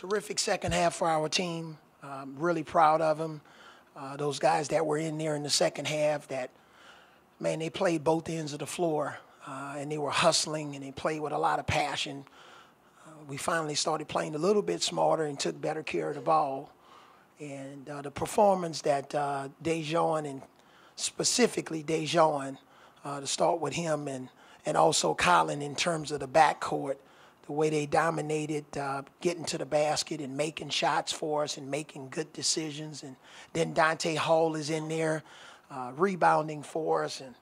Terrific second half for our team. Really proud of them. Those guys that were in there in the second half that, man, they played both ends of the floor, and they were hustling, and they played with a lot of passion. We finally started playing a little bit smarter and took better care of the ball. And the performance that Dejon, and specifically Dejon, to start with him, and also Colin in terms of the backcourt, the way they dominated, getting to the basket and making shots for us and making good decisions. And then Dante Hall is in there rebounding for us and,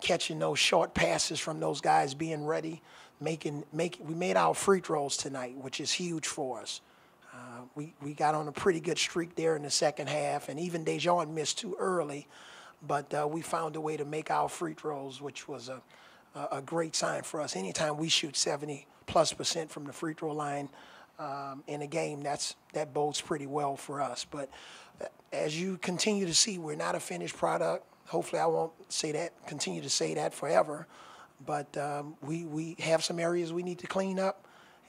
catching those short passes from those guys, being ready. We made our free throws tonight, which is huge for us. We got on a pretty good streak there in the second half, and even Dejon missed too early, but we found a way to make our free throws, which was a great sign for us. Anytime we shoot 70+% from the free throw line in a game, that bodes pretty well for us. But as you continue to see, we're not a finished product. Hopefully I won't continue to say that forever, but we have some areas we need to clean up,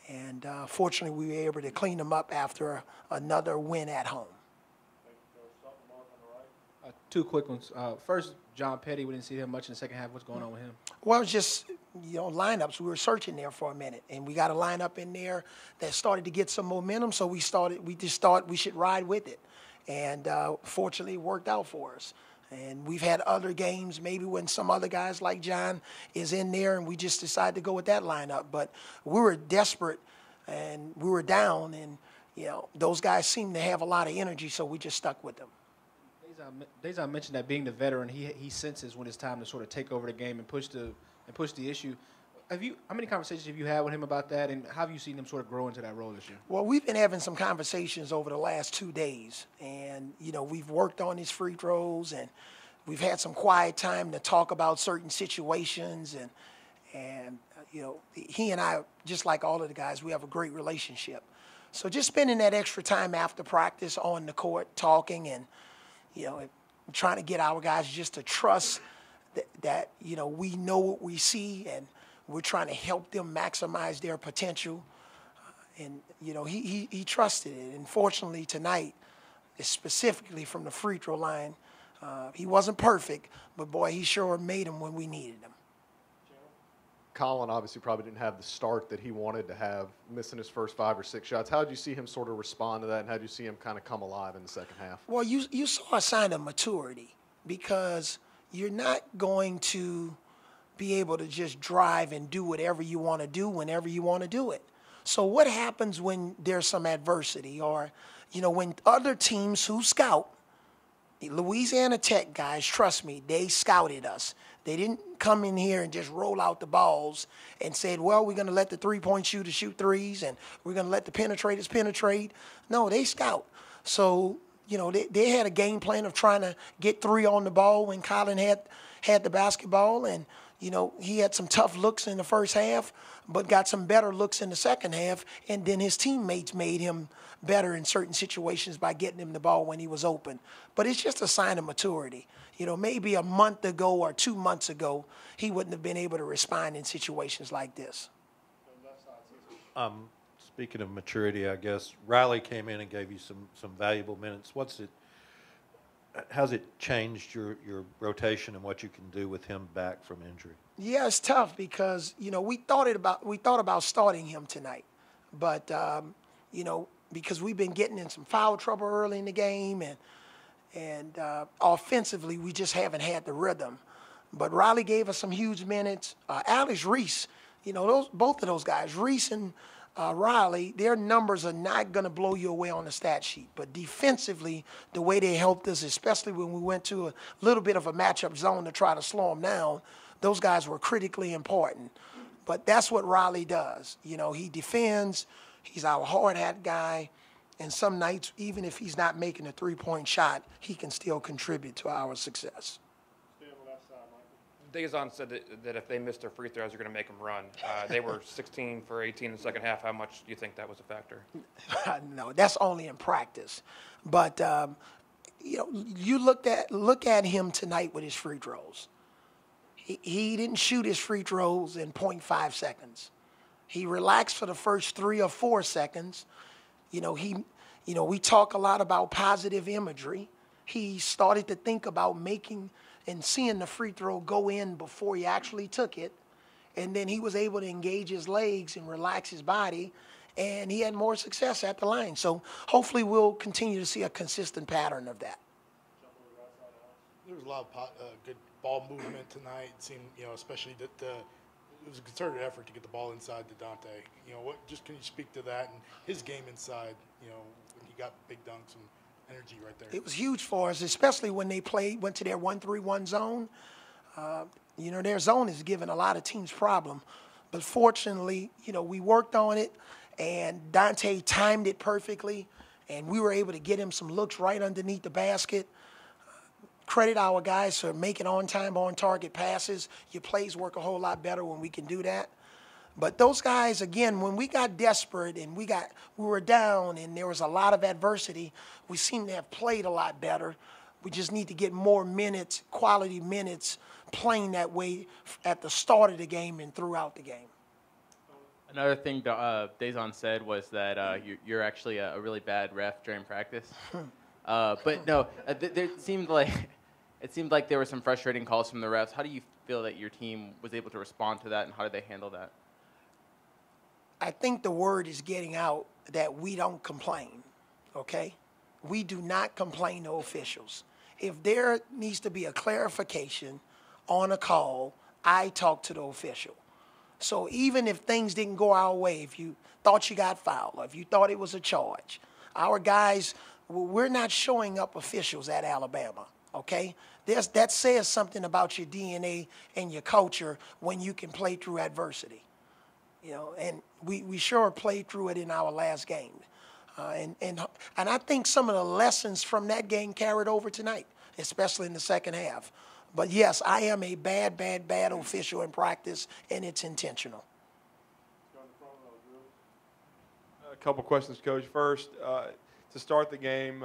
and fortunately we were able to clean them up after another win at home. Two quick ones. First, John Petty, we didn't see him much in the second half. What's going on with him? Well, it's just, lineups. We were searching there for a minute, and we got a lineup in there that started to get some momentum, so we just thought we should ride with it. And fortunately, it worked out for us. And we've had other games, maybe when some other guys like John is in there, and we just decided to go with that lineup. But we were desperate, and we were down, and, those guys seemed to have a lot of energy, so we just stuck with them. Dejon mentioned that being the veteran, he senses when it's time to sort of take over the game and push the issue. How many conversations have you had with him about that, and how have you seen him sort of grow into that role this year? Well, we've been having some conversations over the last 2 days, and we've worked on his free throws, and we've had some quiet time to talk about certain situations, and he and I, just like all of the guys, we have a great relationship. So just spending that extra time after practice on the court talking and trying to get our guys just to trust that we know what we see, and we're trying to help them maximize their potential. And, he trusted it. And fortunately tonight, specifically from the free throw line, he wasn't perfect, but, boy, he sure made them when we needed them. Colin obviously probably didn't have the start that he wanted to have, missing his first 5 or 6 shots. How did you see him sort of respond to that, and how did you see him kind of come alive in the second half? Well, you saw a sign of maturity, because you're not going to be able to just drive and do whatever you want to do whenever you want to do it. So what happens when there's some adversity, or, when other teams who scout, the Louisiana Tech guys, trust me, they scouted us. They didn't come in here and just roll out the balls and said, well, we're going to let the three-point shooters shoot threes, and we're going to let the penetrators penetrate. No, they scout. So, they had a game plan of trying to get 3 on the ball when Colin had the basketball, and, he had some tough looks in the first half, but got some better looks in the second half, and then his teammates made him better in certain situations by getting him the ball when he was open. But it's just a sign of maturity. Maybe a month ago or 2 months ago, he wouldn't have been able to respond in situations like this. Speaking of maturity, I guess Riley came in and gave you some valuable minutes. How's it changed your rotation and what you can do with him back from injury? Yeah, it's tough because we thought about starting him tonight, but because we've been getting in some foul trouble early in the game, and offensively we just haven't had the rhythm. But Riley gave us some huge minutes. Alex Reese, both of those guys, Reese and Riley, their numbers are not going to blow you away on the stat sheet. But defensively, the way they helped us, especially when we went to a little bit of a matchup zone to try to slow them down, those guys were critically important. But that's what Riley does. He defends. He's our hard hat guy. And some nights, even if he's not making a three-point shot, he can still contribute to our success. Dejon said that if they missed their free throws, they're going to make them run. They were 16 for 18 in the second half. How much do you think that was a factor? No, that's only in practice. But you look at him tonight with his free throws. He didn't shoot his free throws in 0.5 seconds. He relaxed for the first 3 or 4 seconds. We talk a lot about positive imagery. He started to think about making and seeing the free throw go in before he actually took it. And then he was able to engage his legs and relax his body, and he had more success at the line. So hopefully we'll continue to see a consistent pattern of that. There was a lot of good ball movement tonight. It seemed, especially that it was a concerted effort to get the ball inside to Dante. Can you speak to that and his game inside? When he got big dunks and energy right there. It was huge for us, especially when they went to their 1-3-1 zone. Their zone is giving a lot of teams problem. But fortunately, we worked on it, and Dante timed it perfectly, and we were able to get him some looks right underneath the basket. Credit our guys for making on-time, on-target passes. Your plays work a whole lot better when we can do that. But those guys, again, when we got desperate and we were down and there was a lot of adversity, we seem to have played a lot better. We just need to get more minutes, quality minutes, playing that way at the start of the game and throughout the game. Another thing Dazon said was that you're actually a really bad ref during practice. But no, it seemed like there were some frustrating calls from the refs. How do you feel that your team was able to respond to that, and how did they handle that? I think the word is getting out that we don't complain, okay? We do not complain to officials. If there needs to be a clarification on a call, I talk to the official. So even if things didn't go our way, if you thought you got fouled, or if you thought it was a charge, our guys, we're not showing up officials at Alabama, okay? That says something about your DNA and your culture when you can play through adversity. And we sure played through it in our last game. And I think some of the lessons from that game carried over tonight, especially in the second half. But, yes, I am a bad official in practice, and it's intentional. A couple questions, Coach. First, to start the game,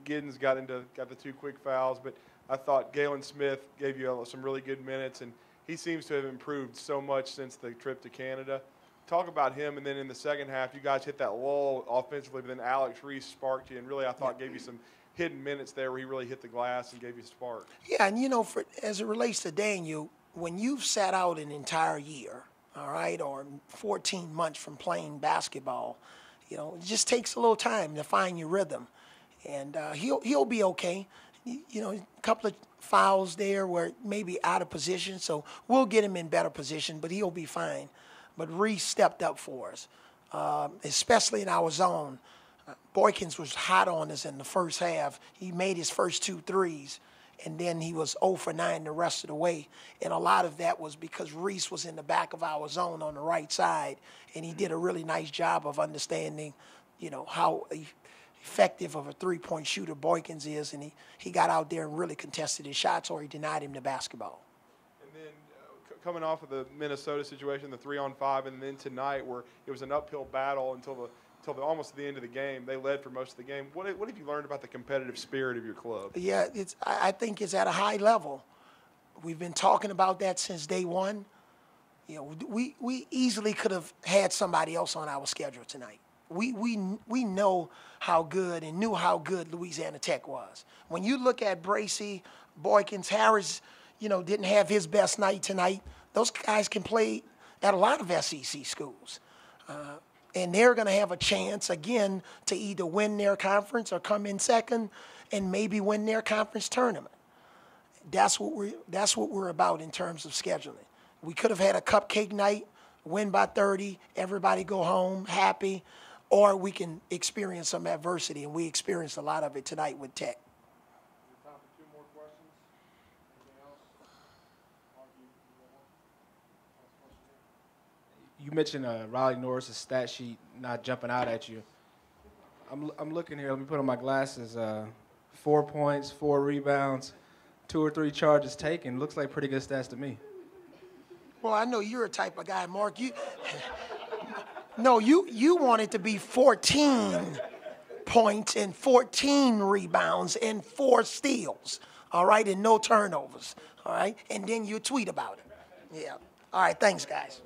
Giddens got the 2 quick fouls, but I thought Galen Smith gave you some really good minutes, and he seems to have improved so much since the trip to Canada. Talk about him, and then in the second half, you guys hit that lull offensively, but then Alex Reese sparked you and really, I thought, gave you some hidden minutes there where he really hit the glass and gave you a spark. Yeah, and, as it relates to Daniel, when you've sat out an entire year, all right, or 14 months from playing basketball, it just takes a little time to find your rhythm. And he'll be okay. A couple of fouls there were maybe out of position, so we'll get him in better position, but he'll be fine. But Reese stepped up for us, especially in our zone. Boykins was hot on us in the first half. He made his first 2 threes, and then he was 0 for 9 the rest of the way. And a lot of that was because Reese was in the back of our zone on the right side, and he did a really nice job of understanding, how effective of a three-point shooter Boykins is, and he got out there and really contested his shots, or he denied him the basketball. And then coming off of the Minnesota situation, the 3-on-5, and then tonight where it was an uphill battle until almost the end of the game. They led for most of the game. What have you learned about the competitive spirit of your club? Yeah, I think it's at a high level. We've been talking about that since day one. We easily could have had somebody else on our schedule tonight. We know how good and knew how good Louisiana Tech was. When you look at Bracey, Boykins, Harris, didn't have his best night tonight. Those guys can play at a lot of SEC schools. And they're going to have a chance, again, to either win their conference or come in second and maybe win their conference tournament. That's what we're about in terms of scheduling. We could have had a cupcake night, win by 30, everybody go home happy, or we can experience some adversity, and we experienced a lot of it tonight with Tech. Time for 2 more questions. Anything else? You mentioned Riley Norris' stat sheet not jumping out at you. I'm looking here. Let me put on my glasses. 4 points, 4 rebounds, 2 or 3 charges taken. Looks like pretty good stats to me. Well, I know you're a type of guy, Mark. You want it to be 14 points and 14 rebounds and 4 steals, all right, and no turnovers, all right? And then you tweet about it. Yeah. All right, thanks, guys.